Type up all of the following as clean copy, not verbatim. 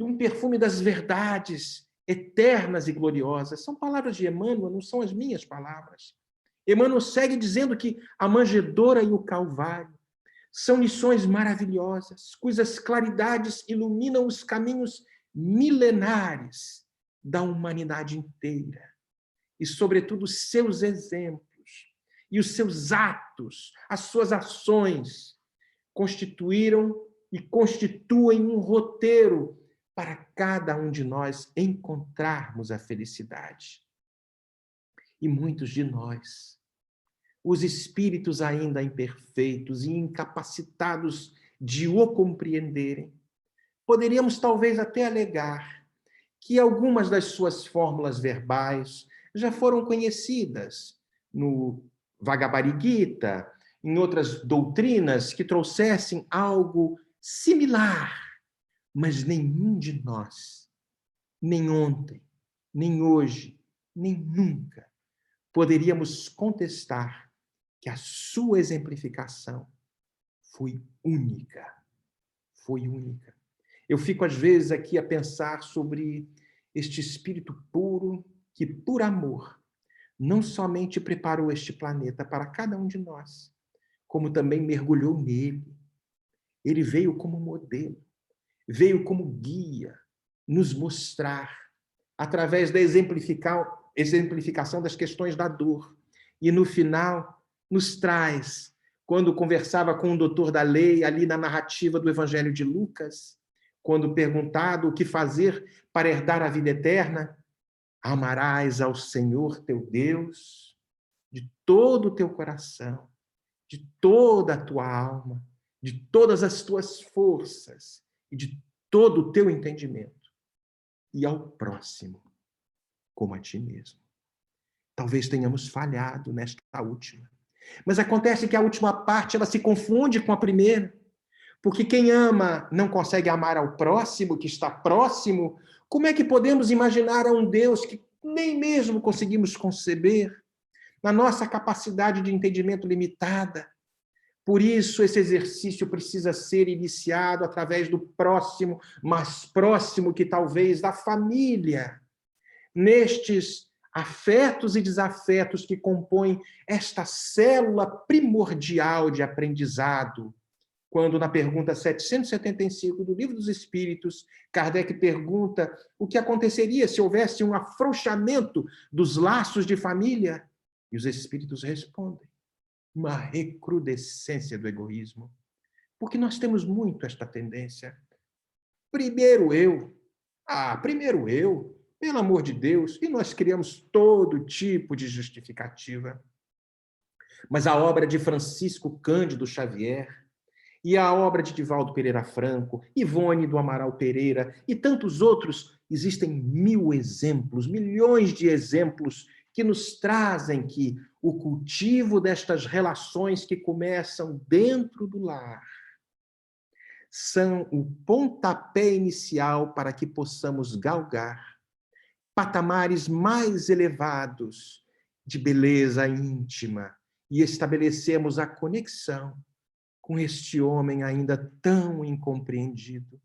de um perfume das verdades eternas e gloriosas. São palavras de Emmanuel, não são as minhas palavras. Emmanuel segue dizendo que a manjedoura e o Calvário são lições maravilhosas, cujas claridades iluminam os caminhos milenares da humanidade inteira. E, sobretudo, os seus exemplos e os seus atos, as suas ações, constituíram e constituem um roteiro para cada um de nós encontrarmos a felicidade. E muitos de nós, os espíritos ainda imperfeitos e incapacitados de o compreenderem, poderíamos talvez até alegar que algumas das suas fórmulas verbais já foram conhecidas no Vagabhagavad Gita, em outras doutrinas que trouxessem algo similar, mas nenhum de nós, nem ontem, nem hoje, nem nunca, poderíamos contestar que a sua exemplificação foi única. Foi única. Eu fico, às vezes, aqui a pensar sobre este espírito puro que, por amor, não somente preparou este planeta para cada um de nós, como também mergulhou nele. Ele veio como modelo, veio como guia, nos mostrar, através da exemplificação das questões da dor. E, no final, nos traz, quando conversava com o doutor da lei, ali na narrativa do Evangelho de Lucas, quando perguntado o que fazer para herdar a vida eterna, amarás ao Senhor teu Deus de todo o teu coração, de toda a tua alma, de todas as tuas forças e de todo o teu entendimento, e ao próximo como a ti mesmo. Talvez tenhamos falhado nesta última. Mas acontece que a última parte ela se confunde com a primeira, porque quem ama não consegue amar ao próximo, que está próximo. Como é que podemos imaginar a um Deus que nem mesmo conseguimos conceber, na nossa capacidade de entendimento limitada? Por isso, esse exercício precisa ser iniciado através do próximo, mais próximo que talvez da família, nestes afetos e desafetos que compõem esta célula primordial de aprendizado. Quando, na pergunta 775 do Livro dos Espíritos, Kardec pergunta o que aconteceria se houvesse um afrouxamento dos laços de família, e os Espíritos respondem: uma recrudescência do egoísmo. Porque nós temos muito esta tendência. Primeiro eu. Primeiro eu. Pelo amor de Deus. E nós criamos todo tipo de justificativa. Mas a obra de Francisco Cândido Xavier e a obra de Divaldo Pereira Franco, Ivone do Amaral Pereira e tantos outros, existem 1000 exemplos, milhões de exemplos que nos trazem que o cultivo destas relações que começam dentro do lar são o pontapé inicial para que possamos galgar patamares mais elevados de beleza íntima e estabelecemos a conexão com este homem ainda tão incompreendido.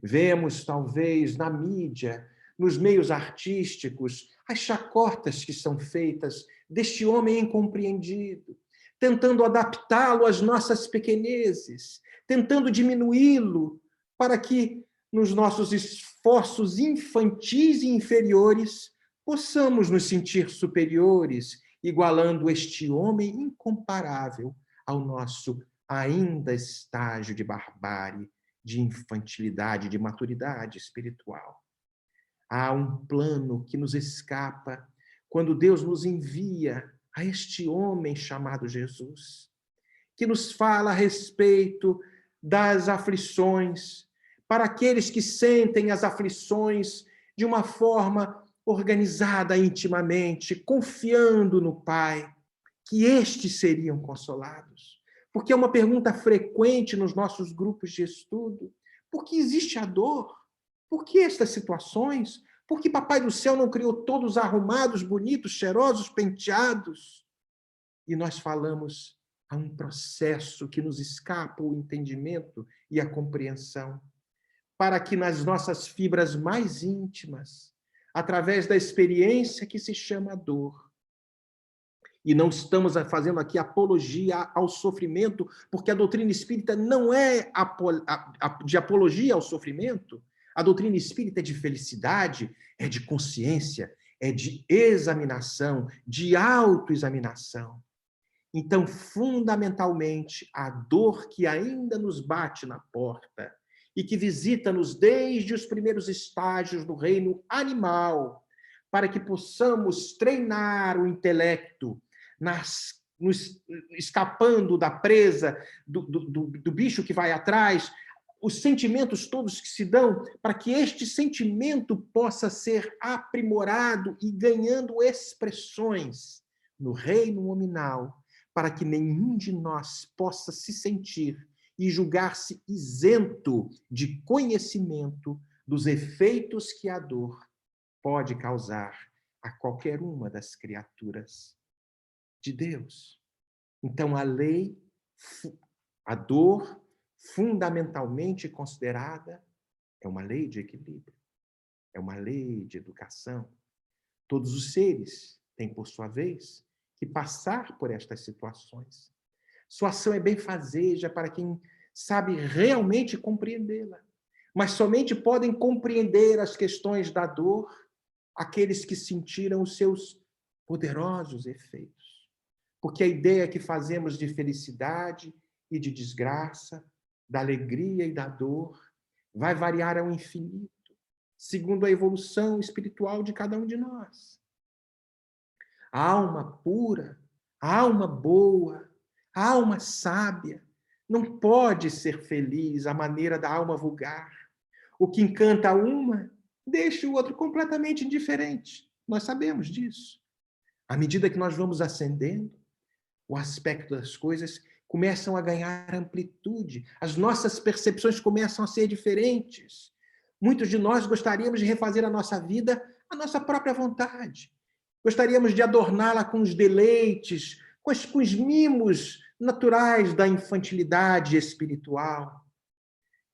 Vemos, talvez, na mídia, nos meios artísticos, as chacotas que são feitas deste homem incompreendido, tentando adaptá-lo às nossas pequenezes, tentando diminuí-lo para que, nos nossos esforços infantis e inferiores, possamos nos sentir superiores, igualando este homem incomparável ao nosso ainda estágio de barbárie, de infantilidade, de maturidade espiritual. Há um plano que nos escapa quando Deus nos envia a este homem chamado Jesus, que nos fala a respeito das aflições, para aqueles que sentem as aflições de uma forma organizada intimamente, confiando no Pai, que estes seriam consolados. Porque é uma pergunta frequente nos nossos grupos de estudo. Por que existe a dor? Por que estas situações? Por que Papai do Céu não criou todos arrumados, bonitos, cheirosos, penteados? E nós falamos, há um processo que nos escapa o entendimento e a compreensão. para que nas nossas fibras mais íntimas, através da experiência que se chama dor, e não estamos fazendo aqui apologia ao sofrimento, porque a doutrina espírita não é de apologia ao sofrimento. A doutrina espírita é de felicidade, é de consciência, é de examinação, de autoexaminação. Então, fundamentalmente, a dor que ainda nos bate na porta e que visita-nos desde os primeiros estágios do reino animal, para que possamos treinar o intelecto, escapando da presa, do bicho que vai atrás, os sentimentos todos que se dão, para que este sentimento possa ser aprimorado e ganhando expressões no reino nominal, para que nenhum de nós possa se sentir e julgar-se isento de conhecimento dos efeitos que a dor pode causar a qualquer uma das criaturas de Deus. Então, a dor, fundamentalmente considerada, é uma lei de equilíbrio, é uma lei de educação. Todos os seres têm, por sua vez, que passar por estas situações. Sua ação é benfazeja para quem sabe realmente compreendê-la. Mas somente podem compreender as questões da dor aqueles que sentiram os seus poderosos efeitos. Porque a ideia que fazemos de felicidade e de desgraça, da alegria e da dor, vai variar ao infinito, segundo a evolução espiritual de cada um de nós. A alma pura, a alma boa, a alma sábia, não pode ser feliz à maneira da alma vulgar. O que encanta uma, deixa o outro completamente indiferente. Nós sabemos disso. À medida que nós vamos ascendendo, o aspecto das coisas começam a ganhar amplitude, as nossas percepções começam a ser diferentes. Muitos de nós gostaríamos de refazer a nossa vida à nossa própria vontade. Gostaríamos de adorná-la com os deleites, com os mimos naturais da infantilidade espiritual.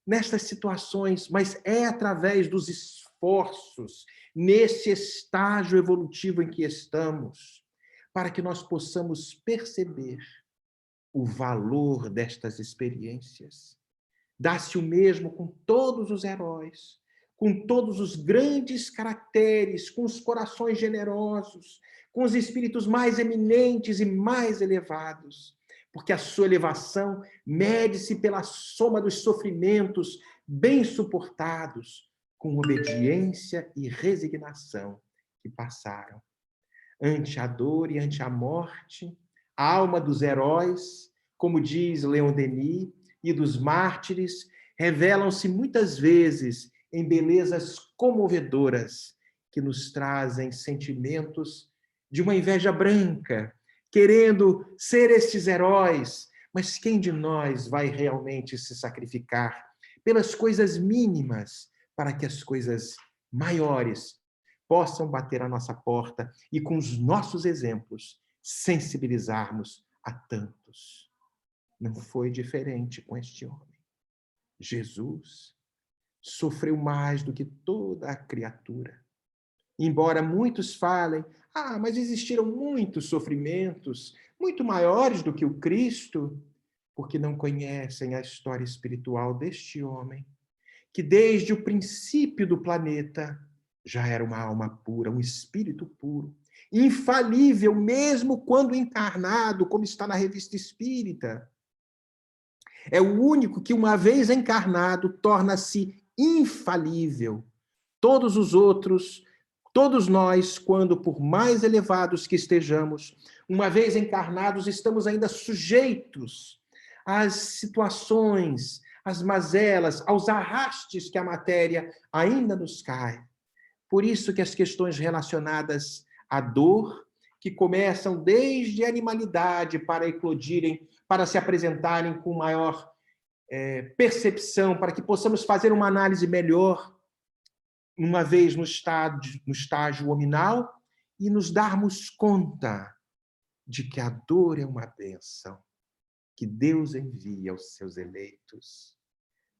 Nestas situações, mas é através dos esforços, nesse estágio evolutivo em que estamos, para que nós possamos perceber o valor destas experiências. Dá-se o mesmo com todos os heróis, com todos os grandes caracteres, com os corações generosos, com os espíritos mais eminentes e mais elevados, porque a sua elevação mede-se pela soma dos sofrimentos bem suportados, com obediência e resignação que passaram. Ante a dor e ante a morte, a alma dos heróis, como diz Leon Denis, e dos mártires, revelam-se muitas vezes em belezas comovedoras que nos trazem sentimentos de uma inveja branca, querendo ser estes heróis, mas quem de nós vai realmente se sacrificar pelas coisas mínimas para que as coisas maiores possam bater à nossa porta e, com os nossos exemplos, sensibilizarmos a tantos? Não foi diferente com este homem. Jesus sofreu mais do que toda a criatura. Embora muitos falem, mas existiram muitos sofrimentos, muito maiores do que o Cristo, porque não conhecem a história espiritual deste homem, que desde o princípio do planeta já era uma alma pura, um espírito puro, infalível mesmo quando encarnado, como está na Revista Espírita. É o único que, uma vez encarnado, torna-se infalível. Todos os outros, todos nós, quando por mais elevados que estejamos, uma vez encarnados, estamos ainda sujeitos às situações, às mazelas, aos arrastes que a matéria ainda nos cai. Por isso que as questões relacionadas à dor, que começam desde a animalidade para eclodirem, para se apresentarem com maior percepção, para que possamos fazer uma análise melhor, uma vez no estágio hominal, e nos darmos conta de que a dor é uma bênção que Deus envia aos seus eleitos.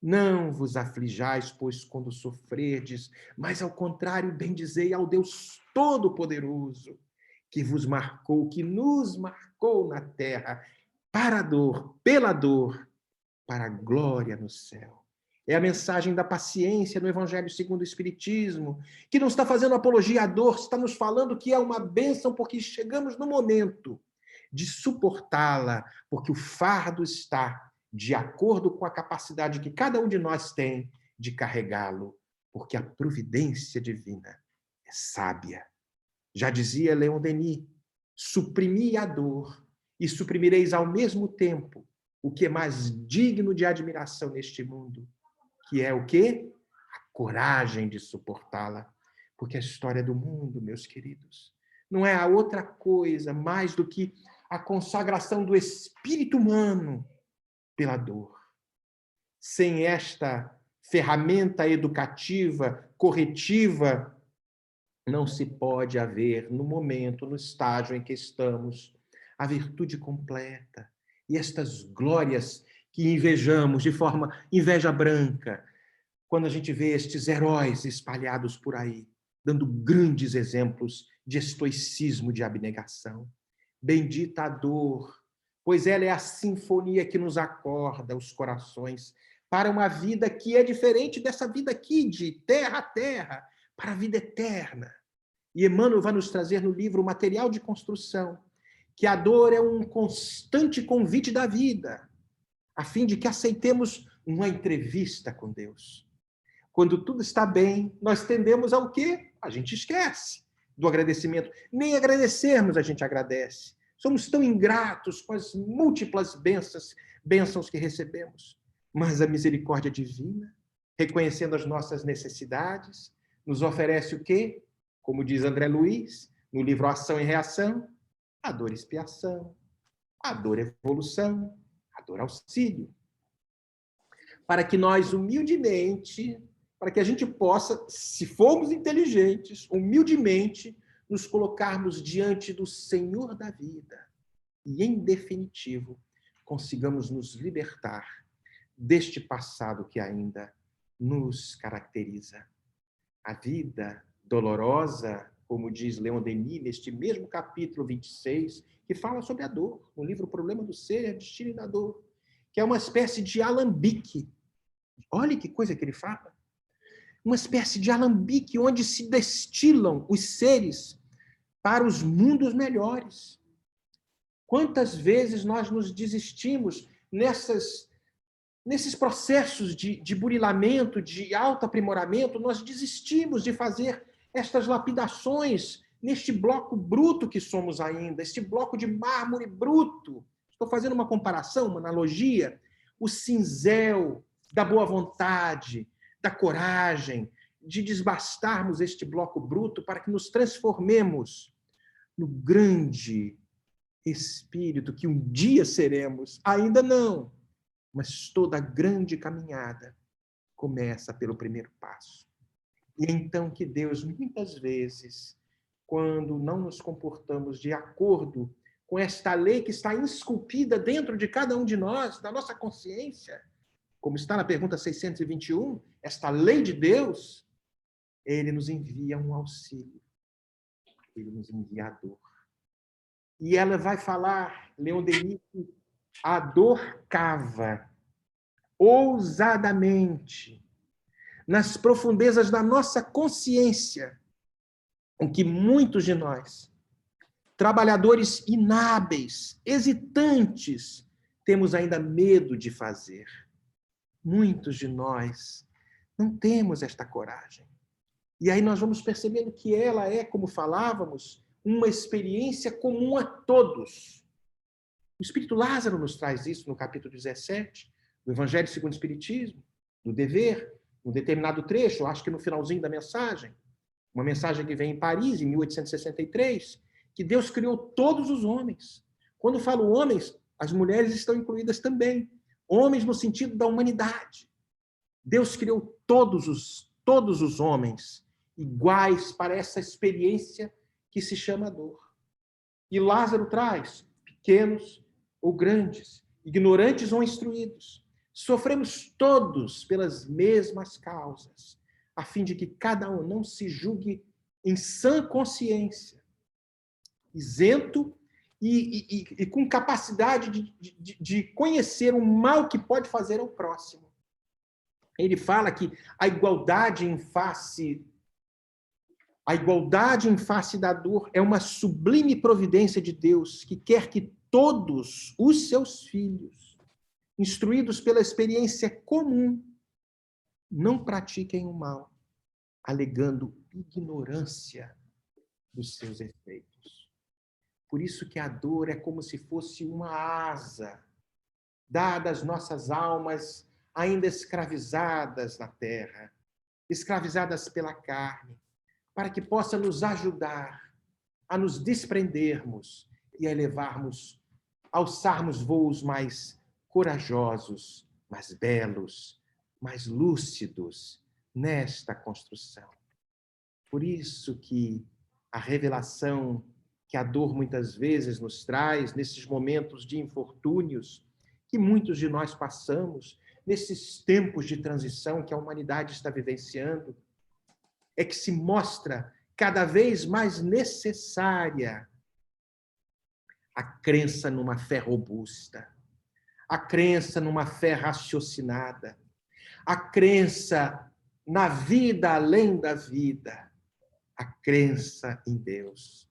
Não vos aflijais, pois, quando sofrerdes, mas, ao contrário, bendizei ao Deus Todo-Poderoso, que vos marcou, que nos marcou na terra, para a dor, pela dor, para a glória no céu. É a mensagem da paciência no Evangelho segundo o Espiritismo, que não está fazendo apologia à dor, está nos falando que é uma bênção, porque chegamos no momento de suportá-la, porque o fardo está de acordo com a capacidade que cada um de nós tem de carregá-lo, porque a providência divina é sábia. Já dizia Leon Denis, suprimi a dor e suprimireis ao mesmo tempo o que é mais digno de admiração neste mundo, que é o quê? A coragem de suportá-la. Porque a história do mundo, meus queridos, não é a outra coisa mais do que a consagração do espírito humano pela dor. Sem esta ferramenta educativa, corretiva, não se pode haver, no momento, no estágio em que estamos, a virtude completa. E estas glórias que invejamos de forma inveja branca, quando a gente vê estes heróis espalhados por aí, dando grandes exemplos de estoicismo, de abnegação. Bendita a dor, pois ela é a sinfonia que nos acorda os corações para uma vida que é diferente dessa vida aqui, de terra a terra, para a vida eterna. E Emmanuel vai nos trazer no livro o material de construção, que a dor é um constante convite da vida, a fim de que aceitemos uma entrevista com Deus. Quando tudo está bem, nós tendemos ao quê? A gente esquece do agradecimento. Nem agradecermos a gente agradece. Somos tão ingratos com as múltiplas bênçãos que recebemos. Mas a misericórdia divina, reconhecendo as nossas necessidades, nos oferece o quê? Como diz André Luiz, no livro Ação e Reação, a dor expiação, a dor evolução, a dor auxílio. Para que nós humildemente, para que a gente possa, se formos inteligentes, humildemente, nos colocarmos diante do Senhor da vida e, em definitivo, consigamos nos libertar deste passado que ainda nos caracteriza. A vida dolorosa, como diz Leon Denis, neste mesmo capítulo 26, que fala sobre a dor, no livro O Problema do Ser, Destino da Dor, que é uma espécie de alambique. Olha que coisa que ele fala. Uma espécie de alambique onde se destilam os seres para os mundos melhores. Quantas vezes nós nos desistimos nesses processos de burilamento, de autoaprimoramento, nós desistimos de fazer estas lapidações neste bloco bruto que somos ainda, este bloco de mármore bruto. Estou fazendo uma comparação, uma analogia. O cinzel da boa vontade, da coragem, de desbastarmos este bloco bruto para que nos transformemos no grande espírito que um dia seremos. Ainda não, mas toda a grande caminhada começa pelo primeiro passo. E é então que Deus, muitas vezes, quando não nos comportamos de acordo com esta lei que está esculpida dentro de cada um de nós, da nossa consciência, como está na pergunta 621, esta lei de Deus, ele nos envia um auxílio. Ele nos envia a dor. E ela vai falar, Leon Denis, a dor cava ousadamente nas profundezas da nossa consciência o que muitos de nós, trabalhadores inábeis, hesitantes, temos ainda medo de fazer. Muitos de nós não temos esta coragem. E aí nós vamos percebendo que ela é, como falávamos, uma experiência comum a todos. O Espírito Lázaro nos traz isso no capítulo 17, do Evangelho segundo o Espiritismo, do dever, um determinado trecho, acho que no finalzinho da mensagem, uma mensagem que vem em Paris, em 1863, que Deus criou todos os homens. Quando falo homens, as mulheres estão incluídas também. Homens no sentido da humanidade. Deus criou todos os homens iguais para essa experiência que se chama dor. E Lázaro traz pequenos ou grandes, ignorantes ou instruídos. Sofremos todos pelas mesmas causas, a fim de que cada um não se julgue em sã consciência, isento e com capacidade de conhecer o mal que pode fazer ao próximo. Ele fala que a igualdade em face da dor é uma sublime providência de Deus que quer que todos os seus filhos, instruídos pela experiência comum, não pratiquem o mal, alegando ignorância dos seus efeitos. Por isso que a dor é como se fosse uma asa dada às nossas almas ainda escravizadas na terra, escravizadas pela carne, para que possa nos ajudar a nos desprendermos e a elevarmos, alçarmos voos mais corajosos, mais belos, mais lúcidos nesta construção. Por isso que a revelação que a dor muitas vezes nos traz, nesses momentos de infortúnios que muitos de nós passamos, nesses tempos de transição que a humanidade está vivenciando, é que se mostra cada vez mais necessária a crença numa fé robusta, a crença numa fé raciocinada, a crença na vida além da vida, a crença em Deus,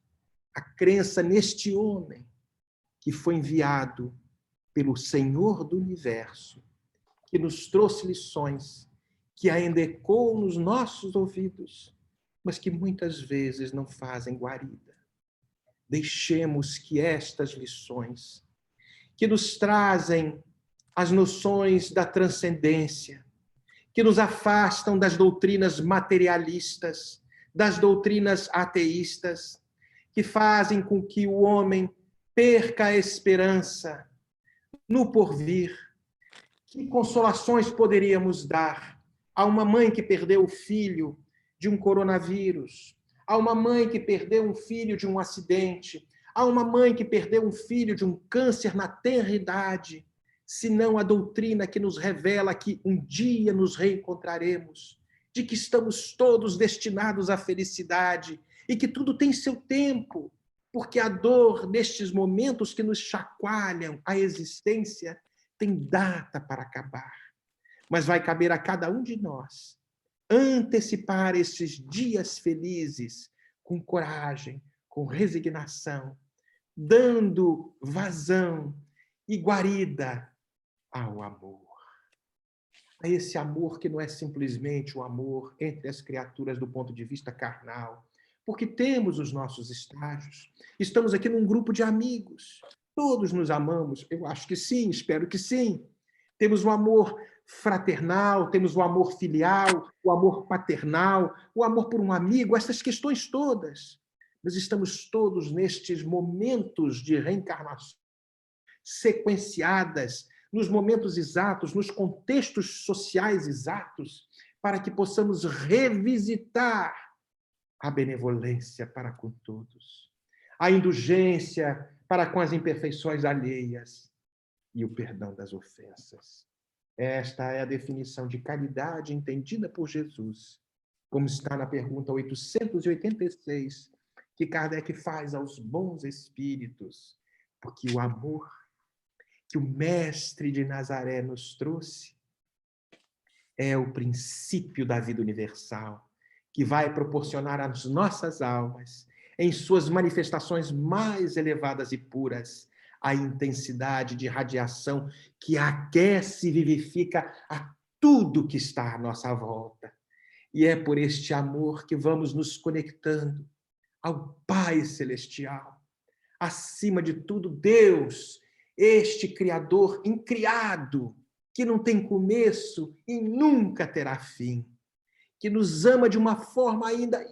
a crença neste homem que foi enviado pelo Senhor do Universo, que nos trouxe lições que ainda ecoam nos nossos ouvidos, mas que muitas vezes não fazem guarida. Deixemos que estas lições, que nos trazem as noções da transcendência, que nos afastam das doutrinas materialistas, das doutrinas ateístas, que fazem com que o homem perca a esperança no porvir. Que consolações poderíamos dar a uma mãe que perdeu o filho de um coronavírus, a uma mãe que perdeu um filho de um acidente, a uma mãe que perdeu um filho de um câncer na tenra idade, senão a doutrina que nos revela que um dia nos reencontraremos, de que estamos todos destinados à felicidade e que tudo tem seu tempo, porque a dor nestes momentos que nos chacoalham a existência tem data para acabar. Mas vai caber a cada um de nós antecipar esses dias felizes com coragem, com resignação, dando vazão e guarida ao amor. A esse amor que não é simplesmente o amor entre as criaturas do ponto de vista carnal, porque temos os nossos estágios. Estamos aqui num grupo de amigos. Todos nos amamos. Eu acho que sim, espero que sim. Temos o amor fraternal, temos o amor filial, o amor paternal, o amor por um amigo, essas questões todas. Nós estamos todos nestes momentos de reencarnação, sequenciadas, nos momentos exatos, nos contextos sociais exatos, para que possamos revisitar a benevolência para com todos, a indulgência para com as imperfeições alheias e o perdão das ofensas. Esta é a definição de caridade entendida por Jesus, como está na pergunta 886, que Kardec faz aos bons espíritos, porque o amor que o Mestre de Nazaré nos trouxe é o princípio da vida universal, que vai proporcionar às nossas almas, em suas manifestações mais elevadas e puras, a intensidade de radiação que aquece e vivifica a tudo que está à nossa volta. E é por este amor que vamos nos conectando ao Pai Celestial. Acima de tudo, Deus, este Criador incriado, que não tem começo e nunca terá fim, que nos ama de uma forma ainda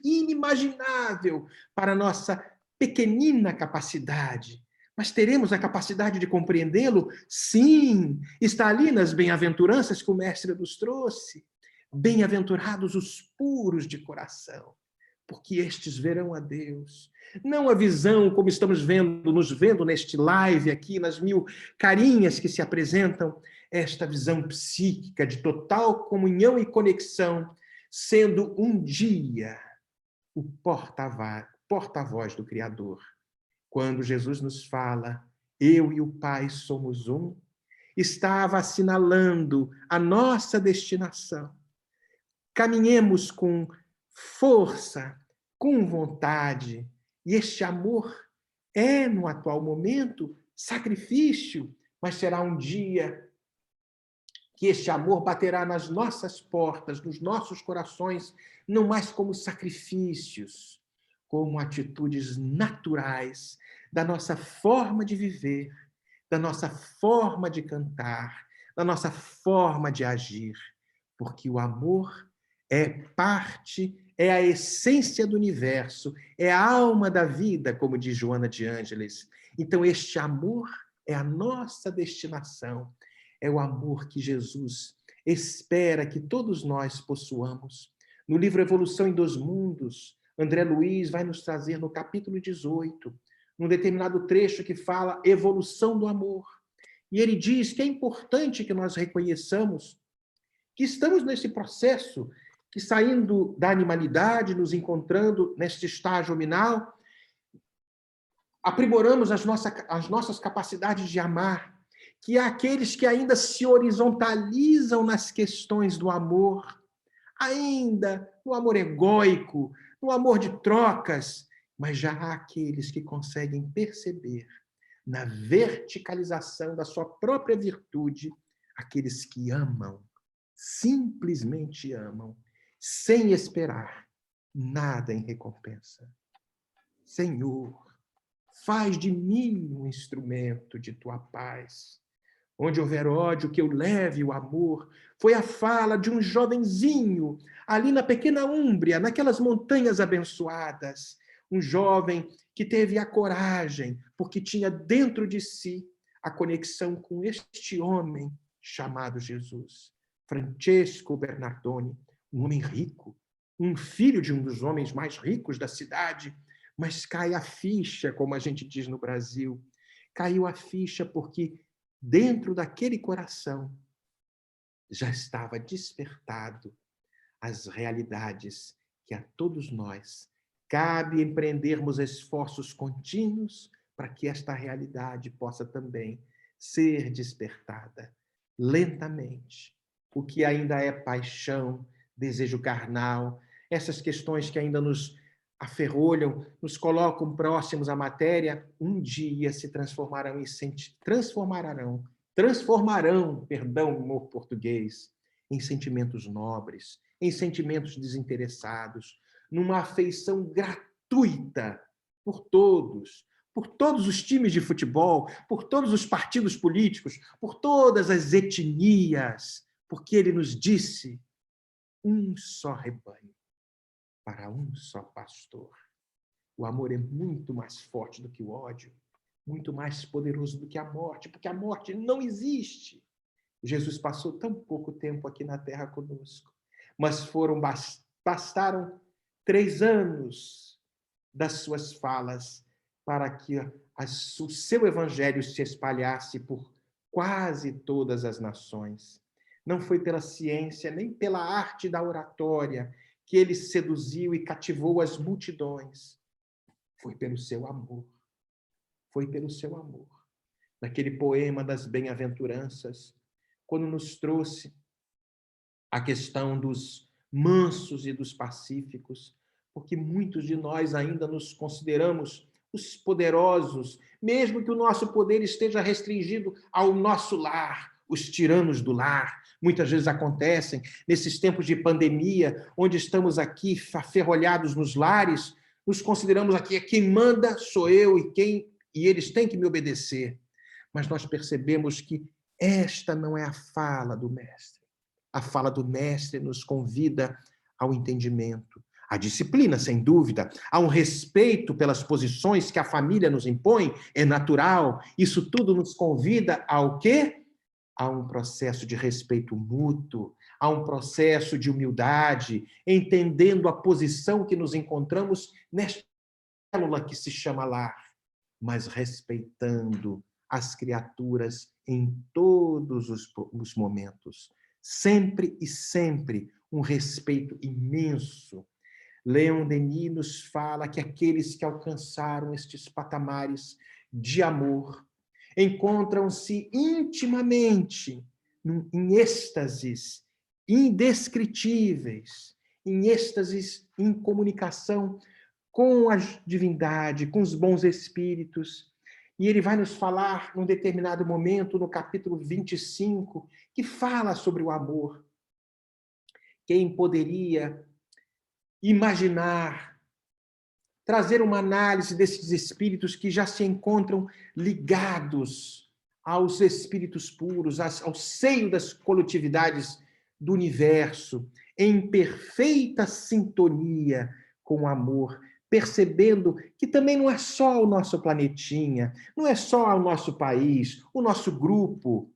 inimaginável para a nossa pequenina capacidade. Mas teremos a capacidade de compreendê-lo? Sim, está ali nas bem-aventuranças que o Mestre nos trouxe. Bem-aventurados os puros de coração, porque estes verão a Deus. Não a visão como estamos vendo, nos vendo neste live aqui, nas 1000 carinhas que se apresentam, esta visão psíquica de total comunhão e conexão, sendo um dia o porta-voz do Criador. Quando Jesus nos fala, eu e o Pai somos um, estava assinalando a nossa destinação. Caminhemos com força, com vontade, e este amor é, no atual momento, sacrifício, mas será um dia que este amor baterá nas nossas portas, nos nossos corações, não mais como sacrifícios, como atitudes naturais da nossa forma de viver, da nossa forma de cantar, da nossa forma de agir, porque o amor é parte, é a essência do universo, é a alma da vida, como diz Joana de Ângeles. Então, este amor é a nossa destinação, é o amor que Jesus espera que todos nós possuamos. No livro Evolução em Dois Mundos, André Luiz vai nos trazer no capítulo 18, num determinado trecho que fala evolução do amor. E ele diz que é importante que nós reconheçamos que estamos nesse processo, que saindo da animalidade, nos encontrando neste estágio hominal, aprimoramos as nossas capacidades de amar, que há aqueles que ainda se horizontalizam nas questões do amor, ainda no amor egóico, no amor de trocas, mas já há aqueles que conseguem perceber na verticalização da sua própria virtude, aqueles que amam, simplesmente amam, sem esperar nada em recompensa. Senhor, faz de mim um instrumento de tua paz. Onde houver ódio, que eu leve o amor. Foi a fala de um jovenzinho, ali na pequena Úmbria, naquelas montanhas abençoadas. Um jovem que teve a coragem, porque tinha dentro de si a conexão com este homem chamado Jesus. Francesco Bernardoni, um homem rico, um filho de um dos homens mais ricos da cidade, mas cai a ficha, como a gente diz no Brasil. Caiu a ficha porque dentro daquele coração já estava despertado as realidades que a todos nós cabe empreendermos esforços contínuos para que esta realidade possa também ser despertada lentamente. O que ainda é paixão, desejo carnal, essas questões que ainda nos aferrolham, nos colocam próximos à matéria, um dia se transformarão, perdão, humor português, em sentimentos nobres, em sentimentos desinteressados, numa afeição gratuita por todos os times de futebol, por todos os partidos políticos, por todas as etnias, porque ele nos disse um só rebanho para um só pastor. O amor é muito mais forte do que o ódio, muito mais poderoso do que a morte, porque a morte não existe. Jesus passou tão pouco tempo aqui na Terra conosco, mas bastaram 3 anos das suas falas para que o seu evangelho se espalhasse por quase todas as nações. Não foi pela ciência, nem pela arte da oratória que ele seduziu e cativou as multidões. Foi pelo seu amor. Foi pelo seu amor. Naquele poema das bem-aventuranças, quando nos trouxe a questão dos mansos e dos pacíficos, porque muitos de nós ainda nos consideramos os poderosos, mesmo que o nosso poder esteja restringido ao nosso lar, os tiranos do lar. Muitas vezes acontecem nesses tempos de pandemia, onde estamos aqui aferrolhados nos lares, nos consideramos aqui, quem manda sou eu e eles têm que me obedecer. Mas nós percebemos que esta não é a fala do Mestre. A fala do Mestre nos convida ao entendimento, à disciplina, sem dúvida, a um respeito pelas posições que a família nos impõe, é natural. Isso tudo nos convida ao quê? A um processo de respeito mútuo, a um processo de humildade, entendendo a posição que nos encontramos nesta célula que se chama lar, mas respeitando as criaturas em todos os momentos. Sempre e sempre um respeito imenso. Leon Denis nos fala que aqueles que alcançaram estes patamares de amor encontram-se intimamente em êxtases indescritíveis, em êxtases em comunicação com a divindade, com os bons espíritos. E ele vai nos falar, num determinado momento, no capítulo 25, que fala sobre o amor. Quem poderia imaginar, trazer uma análise desses espíritos que já se encontram ligados aos espíritos puros, ao seio das coletividades do universo, em perfeita sintonia com o amor, percebendo que também não é só o nosso planetinha, não é só o nosso país, o nosso grupo,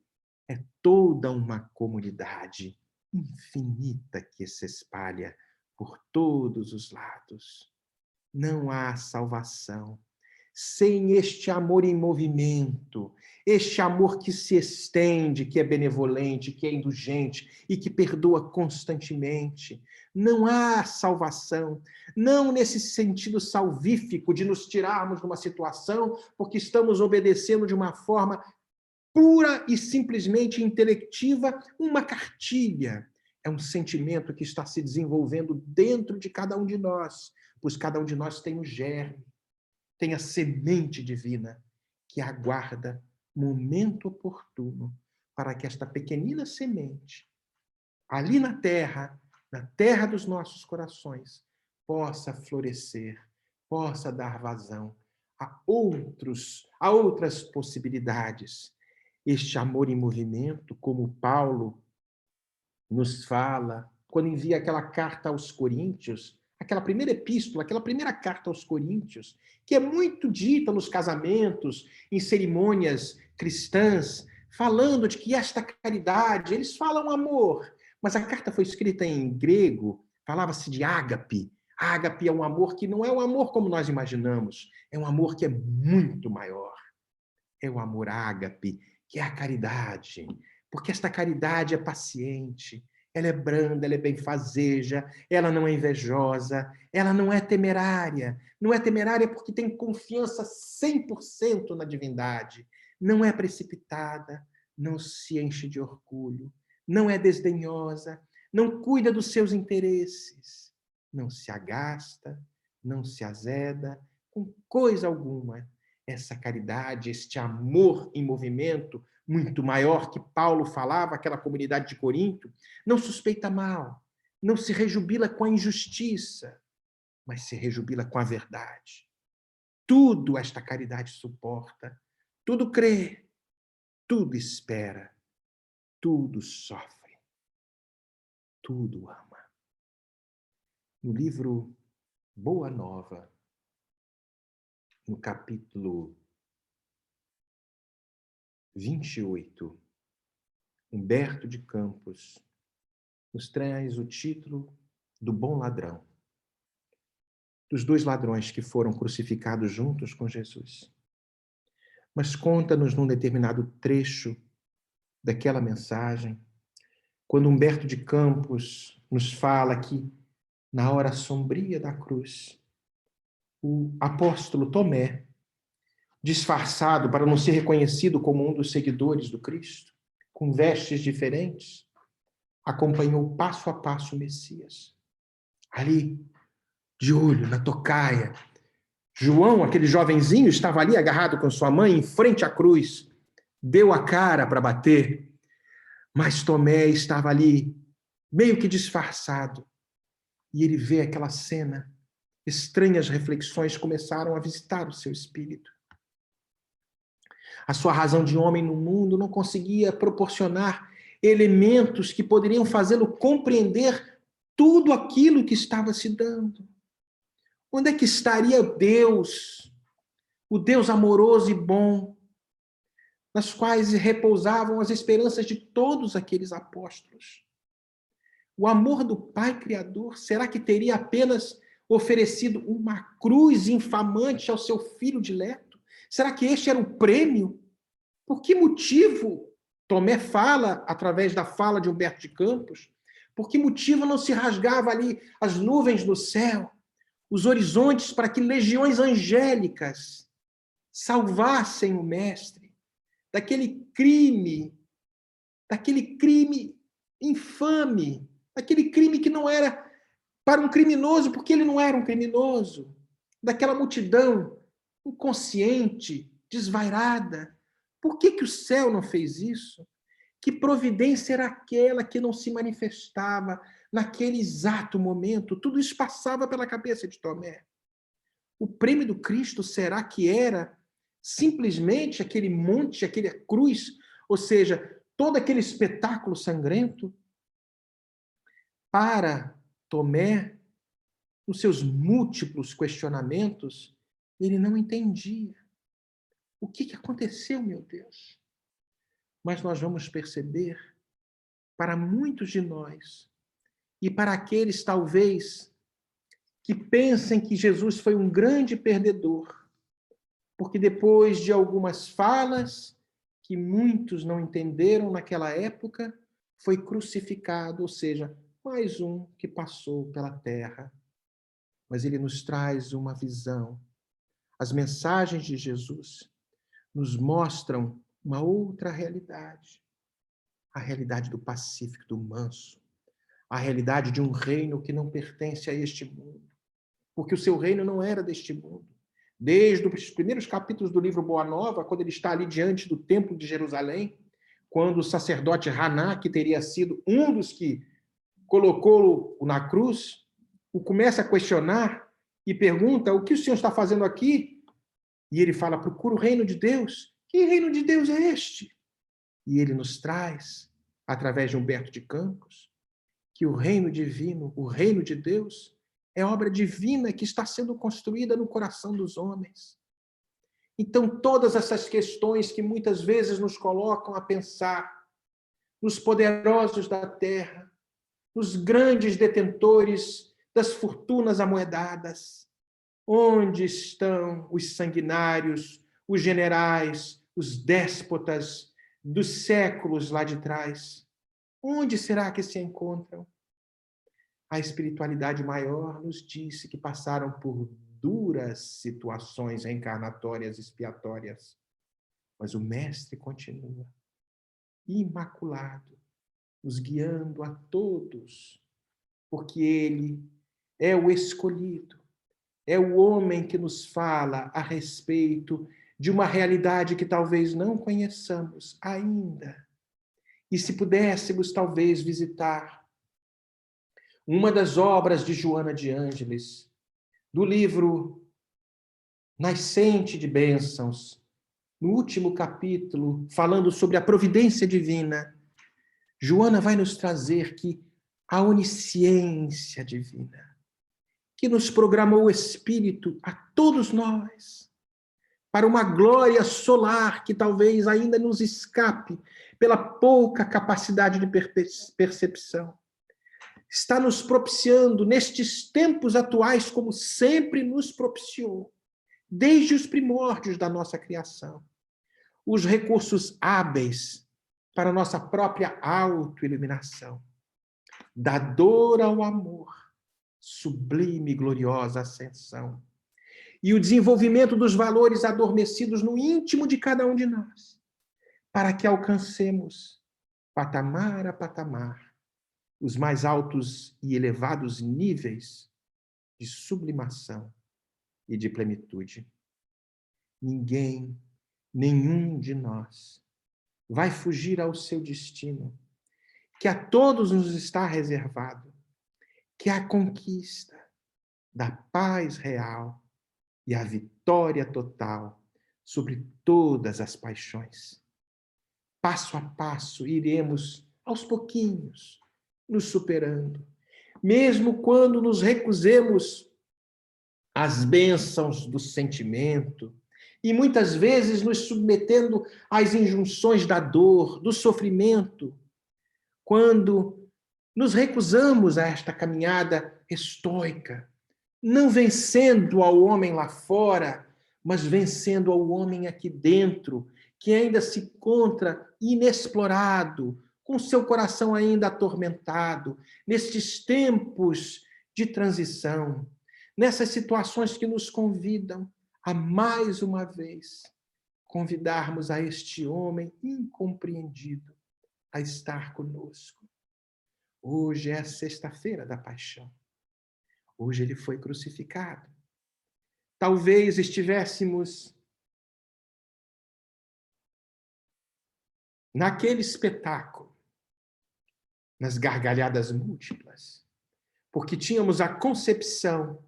é toda uma comunidade infinita que se espalha por todos os lados. Não há salvação sem este amor em movimento, este amor que se estende, que é benevolente, que é indulgente e que perdoa constantemente. Não há salvação, não nesse sentido salvífico de nos tirarmos de uma situação porque estamos obedecendo de uma forma pura e simplesmente intelectiva uma cartilha. É um sentimento que está se desenvolvendo dentro de cada um de nós, pois cada um de nós tem o germe, tem a semente divina que aguarda momento oportuno para que esta pequenina semente, ali na terra dos nossos corações, possa florescer, possa dar vazão a outras possibilidades. Este amor em movimento, como Paulo nos fala, quando envia aquela carta aos Coríntios, aquela primeira epístola, aquela primeira carta aos Coríntios, que é muito dita nos casamentos, em cerimônias cristãs, falando de que esta caridade, eles falam amor, mas a carta foi escrita em grego, falava-se de ágape. Ágape é um amor que não é um amor como nós imaginamos, é um amor que é muito maior. É o amor ágape, que é a caridade, porque esta caridade é paciente, ela é branda, ela é benfazeja, ela não é invejosa, ela não é temerária. Não é temerária porque tem confiança 100% na divindade. Não é precipitada, não se enche de orgulho, não é desdenhosa, não cuida dos seus interesses, não se agasta, não se azeda com coisa alguma. Essa caridade, este amor em movimento, muito maior que Paulo falava, aquela comunidade de Corinto, não suspeita mal, não se rejubila com a injustiça, mas se rejubila com a verdade. Tudo esta caridade suporta, tudo crê, tudo espera, tudo sofre, tudo ama. No livro Boa Nova, no capítulo 28, Humberto de Campos nos traz o título do Bom Ladrão, dos dois ladrões que foram crucificados juntos com Jesus. Mas conta-nos num determinado trecho daquela mensagem, quando Humberto de Campos nos fala que, na hora sombria da cruz, o apóstolo Tomé, disfarçado para não ser reconhecido como um dos seguidores do Cristo, com vestes diferentes, acompanhou passo a passo o Messias. Ali, de olho na tocaia, João, aquele jovenzinho, estava ali agarrado com sua mãe em frente à cruz, deu a cara para bater, mas Tomé estava ali, meio que disfarçado, e ele vê aquela cena. Estranhas reflexões começaram a visitar o seu espírito. A sua razão de homem no mundo não conseguia proporcionar elementos que poderiam fazê-lo compreender tudo aquilo que estava se dando. Onde é que estaria Deus, o Deus amoroso e bom, nas quais repousavam as esperanças de todos aqueles apóstolos? O amor do Pai Criador, será que teria apenas oferecido uma cruz infamante ao seu filho dileto? Será que este era o prêmio? Por que motivo Tomé fala, através da fala de Humberto de Campos, por que motivo não se rasgava ali as nuvens do céu, os horizontes, para que legiões angélicas salvassem o Mestre daquele crime infame, daquele crime que não era para um criminoso, porque ele não era um criminoso, daquela multidão inconsciente, desvairada. Por que o céu não fez isso? Que providência era aquela que não se manifestava naquele exato momento? Tudo isso passava pela cabeça de Tomé. O prêmio do Cristo será que era simplesmente aquele monte, aquela cruz, ou seja, todo aquele espetáculo sangrento? Para Tomé, nos seus múltiplos questionamentos, ele não entendia. O que aconteceu, meu Deus? Mas nós vamos perceber, para muitos de nós, e para aqueles, talvez, que pensem que Jesus foi um grande perdedor, porque depois de algumas falas que muitos não entenderam naquela época, foi crucificado, ou seja, mais um que passou pela terra. Mas ele nos traz uma visão. As mensagens de Jesus nos mostram uma outra realidade. A realidade do pacífico, do manso. A realidade de um reino que não pertence a este mundo. Porque o seu reino não era deste mundo. Desde os primeiros capítulos do livro Boa Nova, quando ele está ali diante do templo de Jerusalém, quando o sacerdote Haná, que teria sido um dos que colocou-o na cruz, o começa a questionar e pergunta: o que o Senhor está fazendo aqui? E ele fala: procura o reino de Deus. Que reino de Deus é este? E ele nos traz, através de Humberto de Campos, que o reino divino, o reino de Deus, é obra divina que está sendo construída no coração dos homens. Então, todas essas questões que muitas vezes nos colocam a pensar nos poderosos da terra, nos grandes detentores das fortunas amoedadas, onde estão os sanguinários, os generais, os déspotas dos séculos lá de trás? Onde será que se encontram? A espiritualidade maior nos disse que passaram por duras situações reencarnatórias, expiatórias. Mas o Mestre continua imaculado, nos guiando a todos, porque ele é o escolhido, é o homem que nos fala a respeito de uma realidade que talvez não conheçamos ainda. E se pudéssemos, talvez, visitar uma das obras de Joana de Ângeles, do livro Nascente de Bênçãos, no último capítulo, falando sobre a providência divina, Joana vai nos trazer que a onisciência divina, que nos programou o Espírito a todos nós, para uma glória solar que talvez ainda nos escape pela pouca capacidade de percepção, está nos propiciando nestes tempos atuais, como sempre nos propiciou, desde os primórdios da nossa criação, os recursos hábeis para a nossa própria autoiluminação, da dor ao amor, sublime e gloriosa ascensão, e o desenvolvimento dos valores adormecidos no íntimo de cada um de nós, para que alcancemos, patamar a patamar, os mais altos e elevados níveis de sublimação e de plenitude. Ninguém, nenhum de nós, vai fugir ao seu destino, que a todos nos está reservado, que é a conquista da paz real e a vitória total sobre todas as paixões. Passo a passo, iremos, aos pouquinhos, nos superando, mesmo quando nos recusemos às bênçãos do sentimento e muitas vezes nos submetendo às injunções da dor, do sofrimento, quando nos recusamos a esta caminhada estoica, não vencendo ao homem lá fora, mas vencendo ao homem aqui dentro, que ainda se encontra inexplorado, com seu coração ainda atormentado, nestes tempos de transição, nessas situações que nos convidam a mais uma vez convidarmos a este homem incompreendido a estar conosco. Hoje é a sexta-feira da paixão. Hoje ele foi crucificado. Talvez estivéssemos naquele espetáculo, nas gargalhadas múltiplas, porque tínhamos a concepção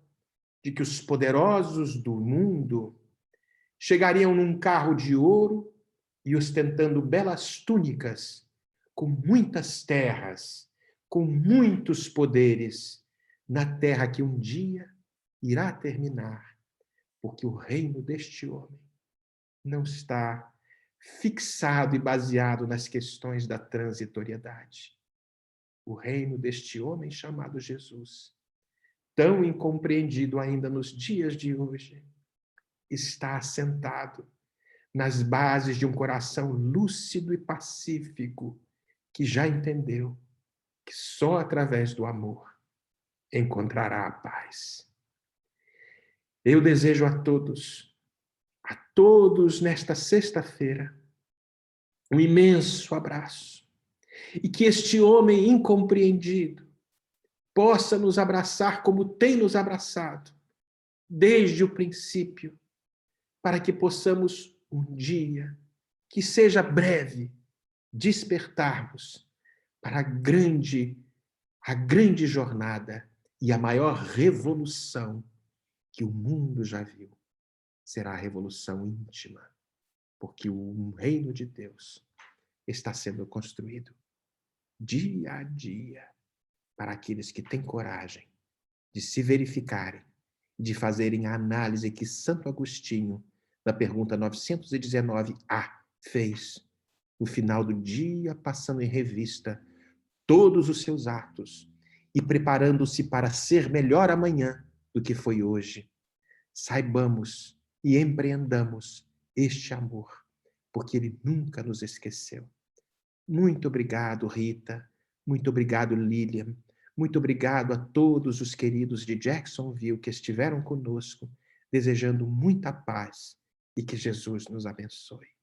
de que os poderosos do mundo chegariam num carro de ouro e ostentando belas túnicas, com muitas terras, com muitos poderes, na terra que um dia irá terminar, porque o reino deste homem não está fixado e baseado nas questões da transitoriedade. O reino deste homem chamado Jesus, tão incompreendido ainda nos dias de hoje, está assentado nas bases de um coração lúcido e pacífico que já entendeu que só através do amor encontrará a paz. Eu desejo a todos nesta sexta-feira, um imenso abraço e que este homem incompreendido possa nos abraçar como tem nos abraçado desde o princípio, para que possamos um dia, que seja breve, despertarmos para a grande jornada e a maior revolução que o mundo já viu. Será a revolução íntima, porque o reino de Deus está sendo construído dia a dia para aqueles que têm coragem de se verificarem, de fazerem a análise que Santo Agostinho, na pergunta 919A, fez no final do dia, passando em revista todos os seus atos e preparando-se para ser melhor amanhã do que foi hoje. Saibamos e empreendamos este amor, porque ele nunca nos esqueceu. Muito obrigado, Rita. Muito obrigado, Lilian. Muito obrigado a todos os queridos de Jacksonville que estiveram conosco, desejando muita paz e que Jesus nos abençoe.